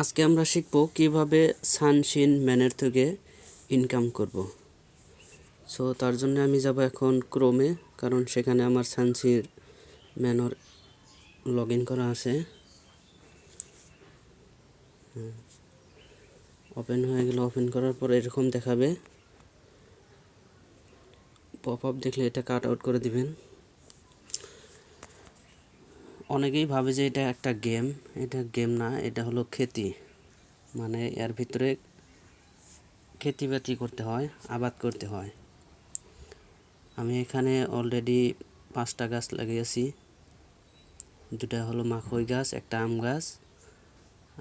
আজকে আমরা শিখব কিভাবে সানশিন ম্যানের থেকে ইনকাম করব। সো তার জন্য আমি যাব এখন ক্রোমে, কারণ সেখানে আমার সানশিন ম্যানর লগ ইন করা আছে। ওপেন হয়ে গেলে, ওপেন করার পর এরকম দেখাবে। পপ আপ দেখলে এটা কাট আউট করে দিবেন। অনেকেই ভাবে যে এটা একটা গেম। এটা গেম না, এটা হলো খেতি। মানে এর ভিতরে খেতিবাতি করতে হয়, আবাদ করতে হয়। আমি এখানে অলরেডি 5টা গাছ লাগিয়েছি। 2টা হলো মাখই গাছ, একটা আম গাছ,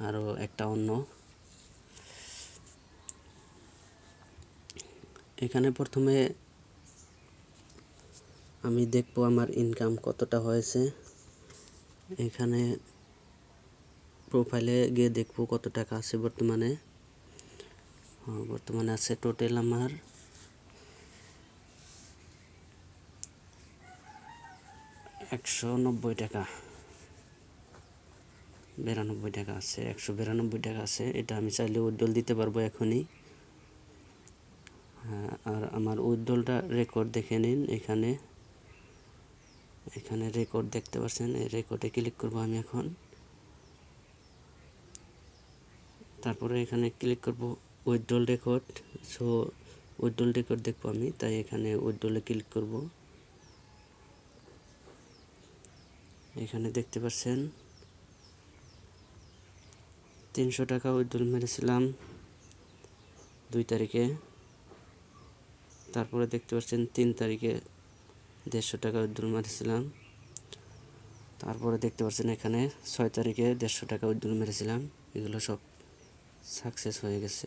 আরও একটা অন্য। এখানে প্রথমে আমি দেখব আমার ইনকাম কতটা হয়েছে। এখানে প্রোফাইলে গিয়ে দেখব কত টাকা আছে বর্তমানে। বর্তমানে আছে টোটাল আমার 190 টাকা, 92 টাকা আছে, 192 টাকা আছে। এটা আমি চাইলে উইথড্রল দিতে পারবো এখনই। আর আমার উইথড্রলটা রেকর্ড দেখে নিন। এখানে রেকর্ড দেখতে পাচ্ছেন, এই রেকর্ডে ক্লিক করব আমি এখন। তারপরে এখানে ক্লিক করব withdrawal record. So withdrawal record দেখবো আমি, তাই এখানে উইথড্রলে ক্লিক করব। এখানে দেখতে পাচ্ছেন 300 টাকা উইথড্রল মেরেছিলাম 2 তারিখে। তারপরে দেখতে পাচ্ছেন 3 তারিখে 150 টাকা উইথড্রল মেরেছিলাম। তারপরে দেখতে পাচ্ছেন এখানে 6 তারিখে 150 টাকা উইথড্রল মেরেছিলাম। এগুলো সব সাকসেস হয়ে গেছে।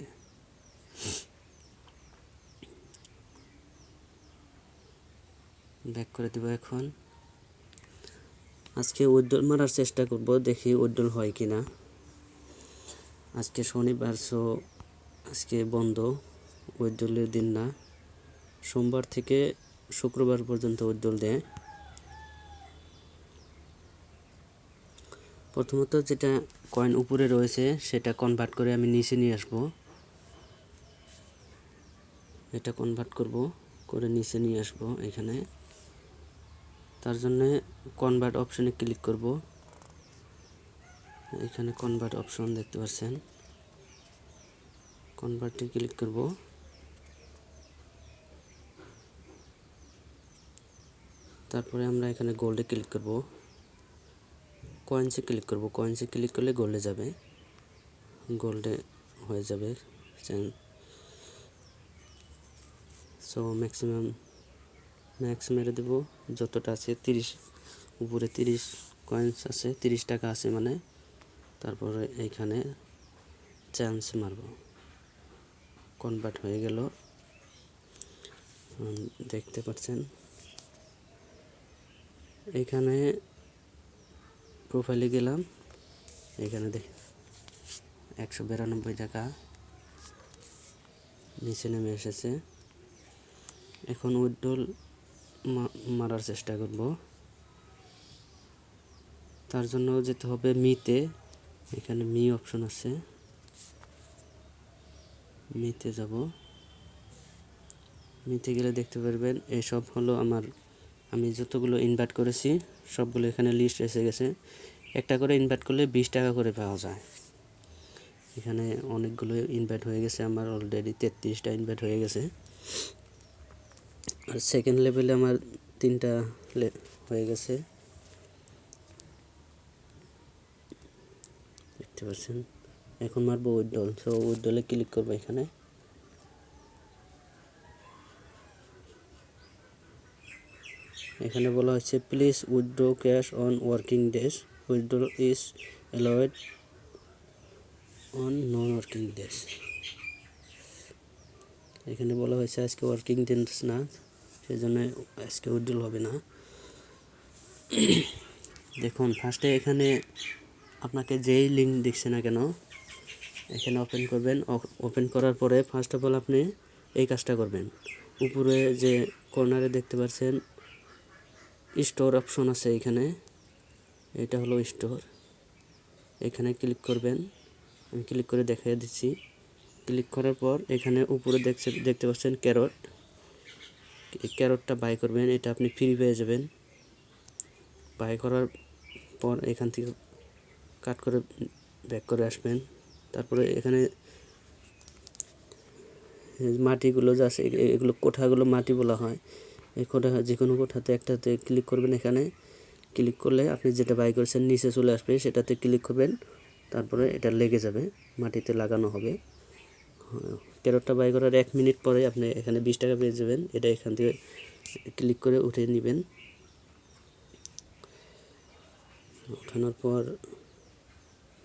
ব্যাক করে দিব এখন। আজকে উইথড্রল মারার চেষ্টা করব, দেখি উইথড্রল হয় কি না। আজকে শনিবার, সো আজকে বন্ধ, উইথড্রলের দিন না। সোমবার থেকে শুক্রবার পর্যন্ত উইথড্রল দেয়। প্রথমত যেটা কয়েন উপরে রয়েছে সেটা কনভার্ট করে আমি নিচে নিয়ে আসব। এটা কনভার্ট করব, করে নিচে নিয়ে আসব এখানে। তার জন্য কনভার্ট অপশনে ক্লিক করব। এখানে কনভার্ট অপশন দেখতে পাচ্ছেন, কনভার্টে ক্লিক করব। তারপরে আমরা এখানে গোল্ডে ক্লিক করব, কয়েন্সে ক্লিক করব। কয়েন্সে ক্লিক করলে গোল্ডে যাবে, গোল্ডে হয়ে যাবে। সো ম্যাক্স মেরে দেব যতটা আছে। 30 উপরে 30 কয়েন্স আছে, 30 টাকা আছে মানে। তারপরে এইখানে চান্স মারব, কনভার্ট হয়ে গেল। দেখতে পাচ্ছেন এখানে প্রোফাইলে গেলাম, এখানে দেখি 192 টাকা নিচে নেমে এসেছে। এখন উইথড্রল মারার চেষ্টা করব। তার জন্য যেতে হবে মিতে। এখানে মি অপশন আছে, মিতে যাব। মিতে গেলে দেখতে পারবেন এসব হলো আমি যতগুলো ইনভাইট করেছি সবগুলো এখানে লিস্ট এসে গেছে। একটা করে ইনভাইট করলে 20 টাকা করে পাওয়া যায়। এখানে অনেকগুলো ইনভাইট হয়ে গেছে আমার, অলরেডি 33টা ইনভাইট হয়ে গেছে। আর সেকেন্ড লেভেলে আমার 3টা হয়ে গেছে, দেখতে পাচ্ছেন। এখন মারবো উইথড্রল। সো উইথড্রলে ক্লিক করবো। এখানে বলা হচ্ছে please withdraw cash on working days, withdraw is allowed on non working days. এখানে বলা হয়েছে আজকে ওয়ার্কিং ডেজ না, সেজন্য আজকে উইথড্রল হবে না। দেখুন ফার্স্টে এখানে আপনাকে যেই লিঙ্ক দিচ্ছে না কেন, এখানে ওপেন করবেন। ওপেন করার পরে ফার্স্ট অফ অল আপনি এই কাজটা করবেন। উপরে যে কর্নারে দেখতে পাচ্ছেন স্টোর অপশন আছে, এখানে এটা হলো স্টোর। এখানে ক্লিক করবেন। আমি ক্লিক করে দেখিয়ে দিচ্ছি। ক্লিক করার পর এখানে উপরে দেখতে পাচ্ছেন ক্যারট, এই ক্যারটটা বাই করবেন, এটা আপনি ফ্রি পেয়ে যাবেন। বাই করার পর এখান থেকে কাট করে ব্যাক করে আসবেন। তারপরে এখানে মাটিগুলো যা আছে এগুলো কোঠাগুলো মাটি বলা হয়। এই কোঠা যে কোনো কোঠাতে একটাতে ক্লিক করবেন। এখানে ক্লিক করলে আপনি যেটা বাই করেছেন নিচে চলে আসবে, সেটাতে ক্লিক করবেন, তারপরে এটা লেগে যাবে, মাটিতে লাগানো হবে। ক্যারটটা বাই করার 1 মিনিট পরে আপনি এখানে 20 টাকা পেয়ে যাবেন। এটা এখান থেকে ক্লিক করে উঠিয়ে নেবেন। ওঠানোর পর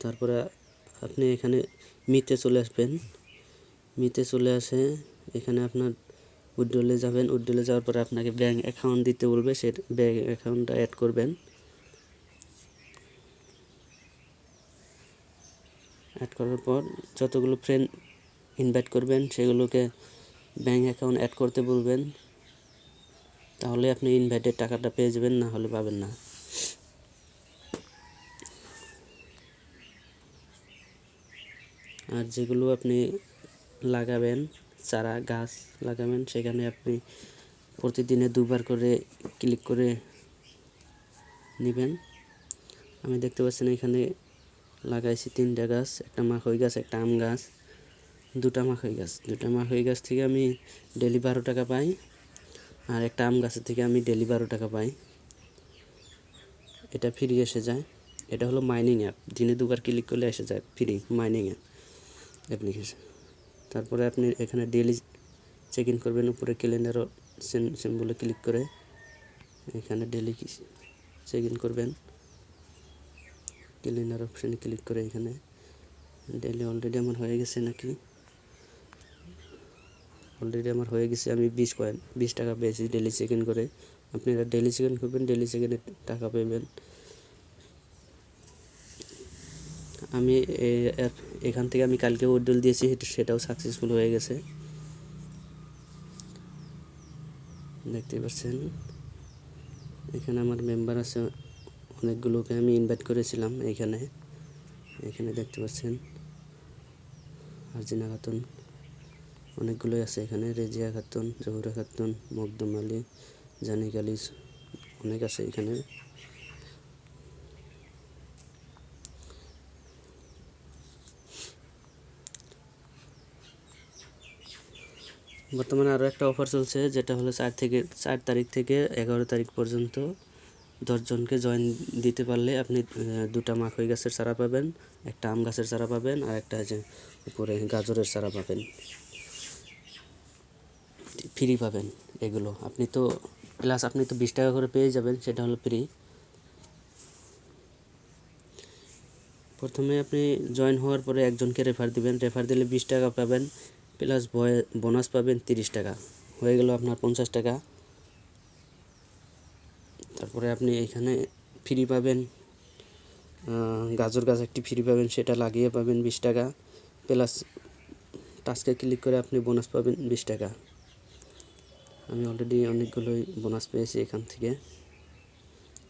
তারপরে আপনি এখানে মিতে চলে আসবেন। মিতে চলে আসে এখানে আপনার উইথড্রলে যাবেন। উইথড্রলে যাওয়ার পরে আপনাকে ব্যাঙ্ক অ্যাকাউন্ট দিতে বলবে, সে ব্যাঙ্ক অ্যাকাউন্টটা অ্যাড করবেন। অ্যাড করার পর যতগুলো ফ্রেন্ড ইনভাইট করবেন সেগুলোকে ব্যাঙ্ক অ্যাকাউন্ট অ্যাড করতে বলবেন, তাহলে আপনি ইনভাইটের টাকাটা পেয়ে যাবেন, না হলে পাবেন না। আর যেগুলো আপনি লাগাবেন, চারা গাছ লাগাবেন, সেখানে আপনি প্রতিদিনে 2বার করে ক্লিক করে নেবেন। আমি দেখতে পাচ্ছেন এখানে লাগাইছি 3টা গাছ, একটা মাখই গাছ, একটা আম গাছ, 2টা মাখই গাছ। 2টা মাখই গাছ থেকে আমি ডেলি 12 টাকা পাই, আর একটা আম গাছের থেকে আমি ডেলি 12 টাকা পাই। এটা ফ্রি এসে যায়। এটা হলো মাইনিং অ্যাপ, দিনে 2বার ক্লিক করলে এসে যায় ফ্রি মাইনিং অ্যাপ্লিকেশন। তারপরে আপনি এখানে ডেলি চেক ইন করবেন, উপরে ক্যালেন্ডার সিম্বলে ক্লিক করে এখানে ডেলি চেক ইন করবেন। ক্যালেন্ডার অপশানে ক্লিক করে এখানে ডেলি অলরেডি আমার হয়ে গেছে নাকি, অলরেডি আমার হয়ে গেছে। আমি 20 টাকা পেয়েছি ডেলি চেক ইন করে। আপনারা ডেলি চেক ইন করবেন, ডেলি চেক ইনে টাকা পাবেন। আমি এখান থেকে আমি কালকে উইথড্রল দিয়েছি, সেটাও সাকসেসফুল হয়ে গেছে, দেখতে পাচ্ছেন। এখানে আমার মেম্বার আছে অনেকগুলোকে আমি ইনভাইট করেছিলাম। এখানে দেখতে পাচ্ছেন আরজিনা খাতুন, অনেকগুলোই আছে এখানে, রেজিয়া খাতুন, জহুরা খাতুন, মকদুম আলী, জানিক আলী, অনেক আছে এখানে। বর্তমানে আরও একটা অফার চলছে, যেটা হলো 4 তারিখ থেকে 11 তারিখ পর্যন্ত 10 জনকে জয়েন দিতে পারলে আপনি 2টা মাখই গাছের চারা পাবেন, একটা আম গাছের চারা পাবেন, আর একটা যে উপরে গাজরের চারা পাবেন, ফ্রি পাবেন। এগুলো আপনি তো 20 টাকা করে পেয়ে যাবেন, সেটা হলো ফ্রি। প্রথমে আপনি জয়েন হওয়ার পরে একজনকে রেফার দিবেন, রেফার দিলে 20 টাকা পাবেন, প্লাস বোনাস পাবেন 30 টাকা, হয়ে গেল আপনার 50 টাকা। তারপরে আপনি এখানে ফ্রি পাবেন, গাজর গাছ একটি ফ্রি পাবেন, সেটা লাগিয়ে পাবেন 20 টাকা, প্লাস টাস্কে ক্লিক করে আপনি বোনাস পাবেন 20 টাকা। আমি অলরেডি অনেকগুলোই বোনাস পেয়েছি এখান থেকে।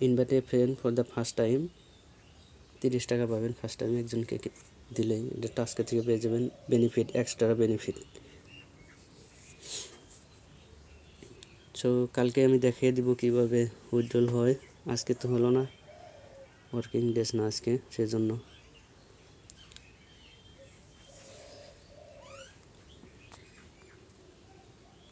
Invite a friend for the first time 30 টাকা পাবেন ফার্স্ট টাইম একজনকে দিলেই, এটা টাস্কে থেকে পেয়ে যাবেন বেনিফিট, এক্সট্রা বেনিফিট। সো কালকে আমি দেখিয়ে দিব কিভাবে উইথড্রল হয়। আজকে তো হলো না, ওয়ার্কিং ডেজ না আজকে, সেজন্য।